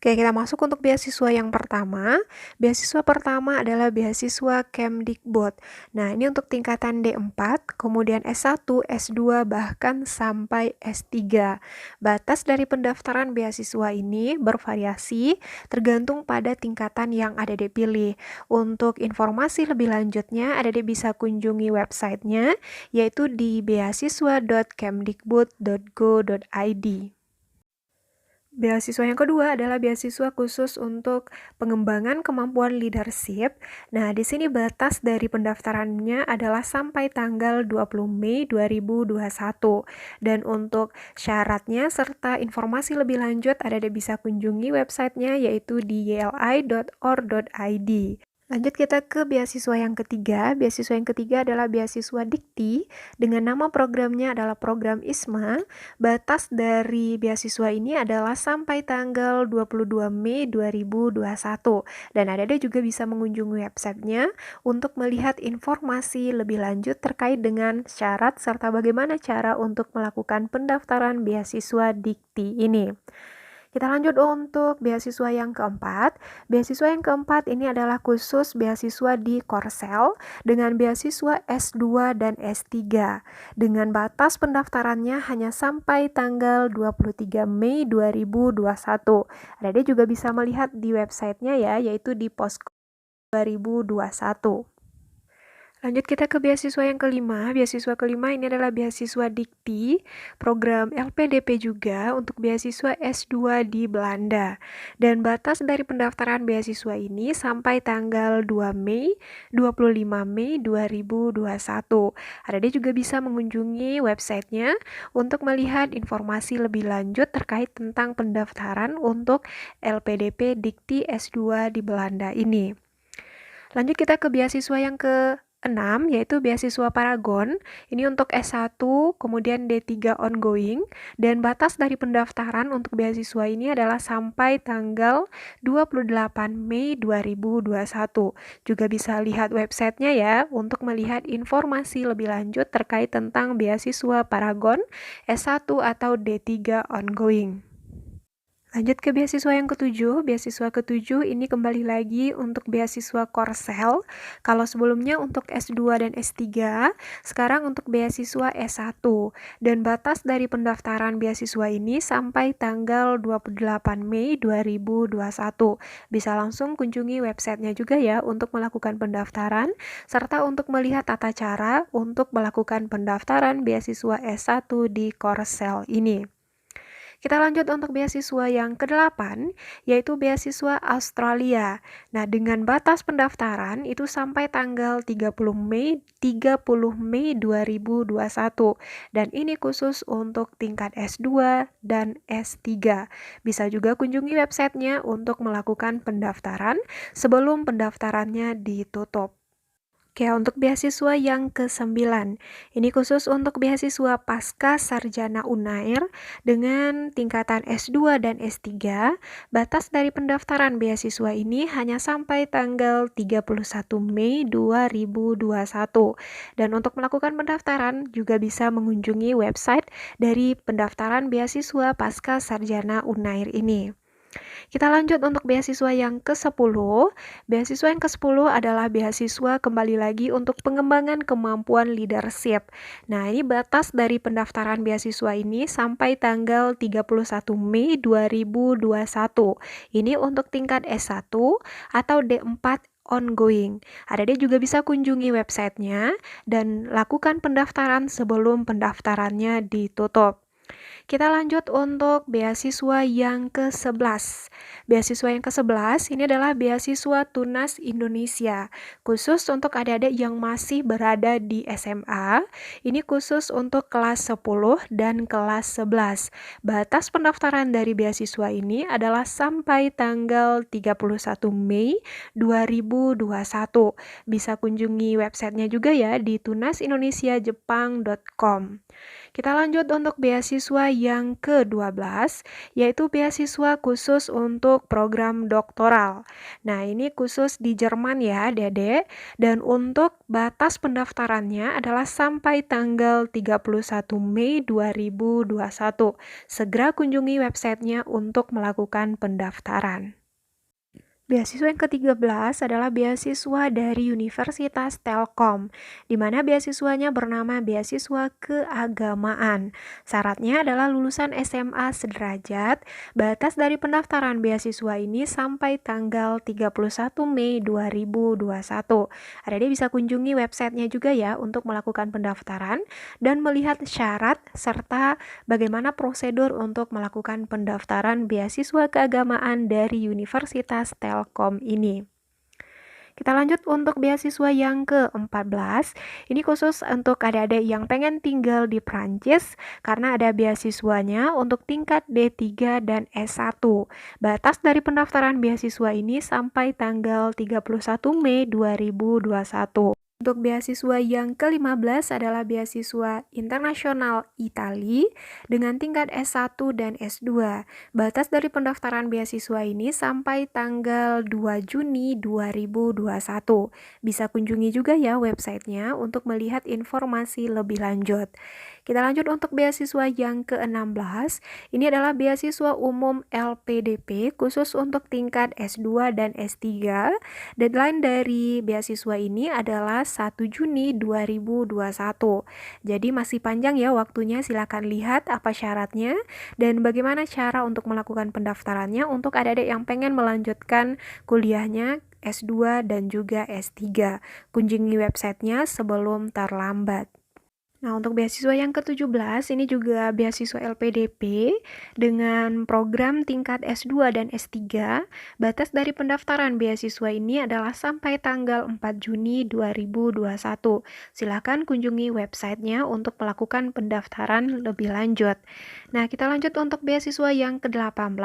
Oke, kita masuk untuk beasiswa yang pertama. Beasiswa pertama adalah beasiswa Kemdikbud. Nah, ini untuk tingkatan D4, kemudian S1, S2, bahkan sampai S3. Batas dari pendaftaran beasiswa ini bervariasi tergantung pada tingkatan yang ada dipilih. Untuk informasi lebih lanjutnya, Adik bisa kunjungi websitenya, yaitu di beasiswa.kemdikbud.go.id. Beasiswa yang kedua adalah beasiswa khusus untuk pengembangan kemampuan leadership. Nah, di sini batas dari pendaftarannya adalah sampai tanggal 20 Mei 2021. Dan untuk syaratnya serta informasi lebih lanjut, Ada bisa kunjungi websitenya yaitu di yli.or.id. Lanjut kita ke beasiswa yang ketiga. Beasiswa yang ketiga adalah beasiswa Dikti dengan nama programnya adalah program ISMA. Batas dari beasiswa ini adalah sampai tanggal 22 Mei 2021. Dan Ada juga bisa mengunjungi websitenya untuk melihat informasi lebih lanjut terkait dengan syarat serta bagaimana cara untuk melakukan pendaftaran beasiswa Dikti ini. Kita lanjut untuk beasiswa yang keempat. Beasiswa yang keempat ini adalah khusus beasiswa di Korsel dengan beasiswa S2 dan S3. Dengan batas pendaftarannya hanya sampai tanggal 23 Mei 2021. Ada juga bisa melihat di websitenya ya, yaitu di Posko 2021. Lanjut kita ke beasiswa yang kelima. Beasiswa kelima ini adalah beasiswa Dikti, program LPDP juga untuk beasiswa S2 di Belanda. Dan batas dari pendaftaran beasiswa ini sampai tanggal 2 Mei, 25 Mei 2021. Ada juga bisa mengunjungi websitenya untuk melihat informasi lebih lanjut terkait tentang pendaftaran untuk LPDP Dikti S2 di Belanda ini. Lanjut kita ke beasiswa yang ke-6, yaitu beasiswa Paragon. Ini untuk S1, kemudian D3 ongoing, dan batas dari pendaftaran untuk beasiswa ini adalah sampai tanggal 28 Mei 2021. Juga bisa lihat websitenya ya, untuk melihat informasi lebih lanjut terkait tentang beasiswa Paragon, S1 atau D3 ongoing. Lanjut ke beasiswa yang ketujuh. Beasiswa ketujuh ini kembali lagi untuk beasiswa Korsel. Kalau sebelumnya untuk S2 dan S3, sekarang untuk beasiswa S1. Dan batas dari pendaftaran beasiswa ini sampai tanggal 28 Mei 2021. Bisa langsung kunjungi websitenya juga ya untuk melakukan pendaftaran, serta untuk melihat tata cara untuk melakukan pendaftaran beasiswa S1 di Korsel ini. Kita lanjut untuk beasiswa yang ke-8, yaitu beasiswa Australia. Nah, dengan batas pendaftaran itu sampai tanggal 30 Mei 2021. Dan ini khusus untuk tingkat S2 dan S3. Bisa juga kunjungi websitenya untuk melakukan pendaftaran sebelum pendaftarannya ditutup. Oke, untuk beasiswa yang ke-9, ini khusus untuk beasiswa Pasca Sarjana Unair dengan tingkatan S2 dan S3. Batas dari pendaftaran beasiswa ini hanya sampai tanggal 31 Mei 2021. Dan untuk melakukan pendaftaran juga bisa mengunjungi website dari pendaftaran beasiswa Pasca Sarjana Unair ini. Kita lanjut untuk beasiswa yang ke-10. Beasiswa yang ke-10 adalah beasiswa kembali lagi untuk pengembangan kemampuan leadership. Nah, ini batas dari pendaftaran beasiswa ini sampai tanggal 31 Mei 2021. Ini untuk tingkat S1 atau D4 ongoing. Ada juga bisa kunjungi websitenya dan lakukan pendaftaran sebelum pendaftarannya ditutup. Kita lanjut untuk beasiswa yang ke-11. Beasiswa yang ke-11 ini adalah beasiswa Tunas Indonesia. Khusus untuk adik-adik yang masih berada di SMA, ini khusus untuk kelas 10 dan kelas 11. Batas pendaftaran dari beasiswa ini adalah sampai tanggal 31 Mei 2021. Bisa kunjungi websitenya juga ya di tunasindonesiajepang.com. Kita lanjut untuk beasiswa yang ke-12, yaitu beasiswa khusus untuk program doktoral. Nah, ini khusus di Jerman ya, Dede. Dan untuk batas pendaftarannya adalah sampai tanggal 31 Mei 2021. Segera kunjungi websitenya untuk melakukan pendaftaran. Beasiswa yang ke-13 adalah beasiswa dari Universitas Telkom, di mana beasiswanya bernama beasiswa keagamaan. Syaratnya adalah lulusan SMA sederajat. Batas dari pendaftaran beasiswa ini sampai tanggal 31 Mei 2021. Adik bisa kunjungi websitenya juga ya untuk melakukan pendaftaran dan melihat syarat serta bagaimana prosedur untuk melakukan pendaftaran beasiswa keagamaan dari Universitas Telkom ini. Kita lanjut untuk beasiswa yang ke-14. Ini khusus untuk adik-adik yang pengen tinggal di Prancis karena ada beasiswanya untuk tingkat D3 dan S1. Batas dari pendaftaran beasiswa ini sampai tanggal 31 Mei 2021. Untuk beasiswa yang ke-15 adalah beasiswa internasional Itali dengan tingkat S1 dan S2. Batas dari pendaftaran beasiswa ini sampai tanggal 2 Juni 2021. Bisa kunjungi juga ya websitenya untuk melihat informasi lebih lanjut. Kita lanjut untuk beasiswa yang ke-16. Ini adalah beasiswa umum LPDP khusus untuk tingkat S2 dan S3. Deadline dari beasiswa ini adalah 1 Juni 2021. Jadi masih panjang ya waktunya, silakan lihat apa syaratnya dan bagaimana cara untuk melakukan pendaftarannya untuk adik-adik yang pengen melanjutkan kuliahnya S2 dan juga S3. Kunjungi websitenya sebelum terlambat. Nah, untuk beasiswa yang ke-17 ini juga beasiswa LPDP dengan program tingkat S2 dan S3. Batas dari pendaftaran beasiswa ini adalah sampai tanggal 4 Juni 2021. Silakan kunjungi websitenya untuk melakukan pendaftaran lebih lanjut. Nah, kita lanjut untuk beasiswa yang ke-18.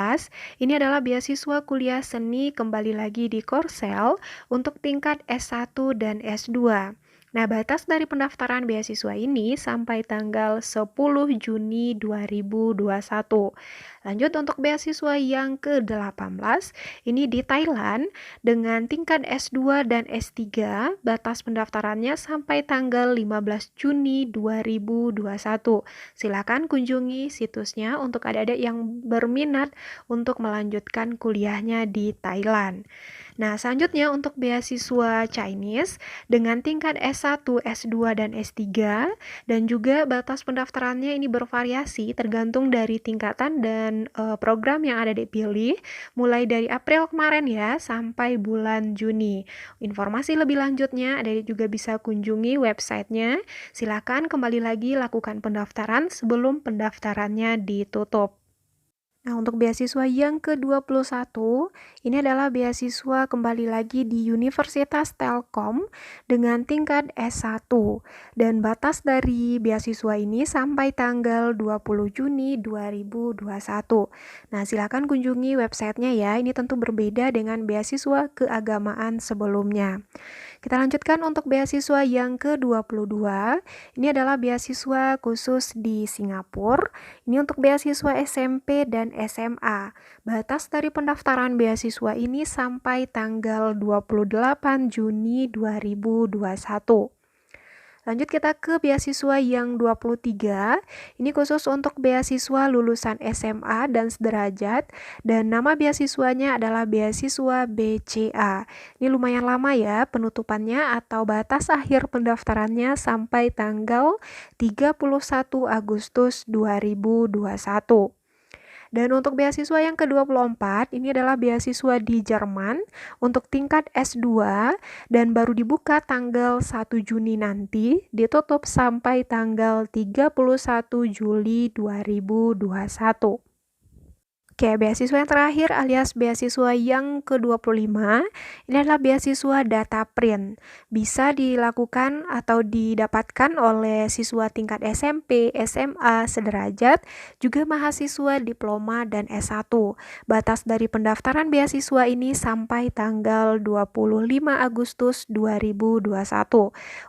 Ini adalah beasiswa kuliah seni kembali lagi di Korsel untuk tingkat S1 dan S2. Nah, batas dari pendaftaran beasiswa ini sampai tanggal 10 Juni 2021. Lanjut untuk beasiswa yang ke-18, ini di Thailand dengan tingkat S2 dan S3, batas pendaftarannya sampai tanggal 15 Juni 2021. Silakan kunjungi situsnya untuk adik-adik yang berminat untuk melanjutkan kuliahnya di Thailand. Nah, selanjutnya untuk beasiswa Chinese dengan tingkat S1, S2, dan S3 dan juga batas pendaftarannya ini bervariasi tergantung dari tingkatan dan program yang ada dipilih mulai dari April kemarin ya sampai bulan Juni. Informasi lebih lanjutnya adik juga bisa kunjungi websitenya. Silakan kembali lagi lakukan pendaftaran sebelum pendaftarannya ditutup. Nah, untuk beasiswa yang ke-21, ini adalah beasiswa kembali lagi di Universitas Telkom dengan tingkat S1. Dan batas dari beasiswa ini sampai tanggal 20 Juni 2021. Nah, silakan kunjungi websitenya ya. Ini tentu berbeda dengan beasiswa keagamaan sebelumnya. Kita lanjutkan untuk beasiswa yang ke-22. Ini adalah beasiswa khusus di Singapura. Ini untuk beasiswa SMP dan SMA. Batas dari pendaftaran beasiswa ini sampai tanggal 28 Juni 2021. Lanjut kita ke beasiswa yang 23. Ini khusus untuk beasiswa lulusan SMA dan sederajat dan nama beasiswanya adalah beasiswa BCA. Ini lumayan lama ya penutupannya atau batas akhir pendaftarannya sampai tanggal 31 Agustus 2021. Dan untuk beasiswa yang ke-24, ini adalah beasiswa di Jerman untuk tingkat S2 dan baru dibuka tanggal 1 Juni nanti, ditutup sampai tanggal 31 Juli 2021. Oke, beasiswa yang terakhir alias beasiswa yang ke-25 ini adalah beasiswa data print. Bisa dilakukan atau didapatkan oleh siswa tingkat SMP, SMA, sederajat, juga mahasiswa diploma dan S1. Batas dari pendaftaran beasiswa ini sampai tanggal 25 Agustus 2021.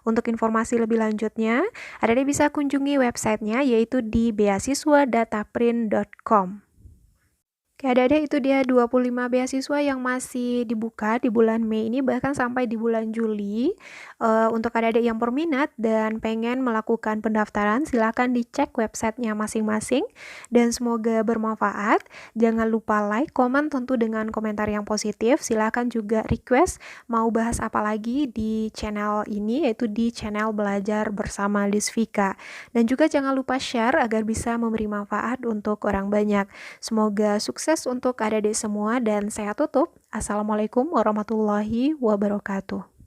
Untuk informasi lebih lanjutnya, Adik bisa kunjungi websitenya yaitu di beasiswadataprint.com. Oke, adik-adik itu dia 25 beasiswa yang masih dibuka di bulan Mei ini bahkan sampai di bulan Juli. Untuk adik-adik yang berminat dan pengen melakukan pendaftaran, silakan dicek websitenya masing-masing dan semoga bermanfaat. Jangan lupa like, komen tentu dengan komentar yang positif. Silakan juga request mau bahas apa lagi di channel ini yaitu di channel Belajar Bersama Lisvika. Dan juga jangan lupa share agar bisa memberi manfaat untuk orang banyak. Semoga sukses untuk adik-adik semua dan saya tutup. Assalamualaikum warahmatullahi wabarakatuh.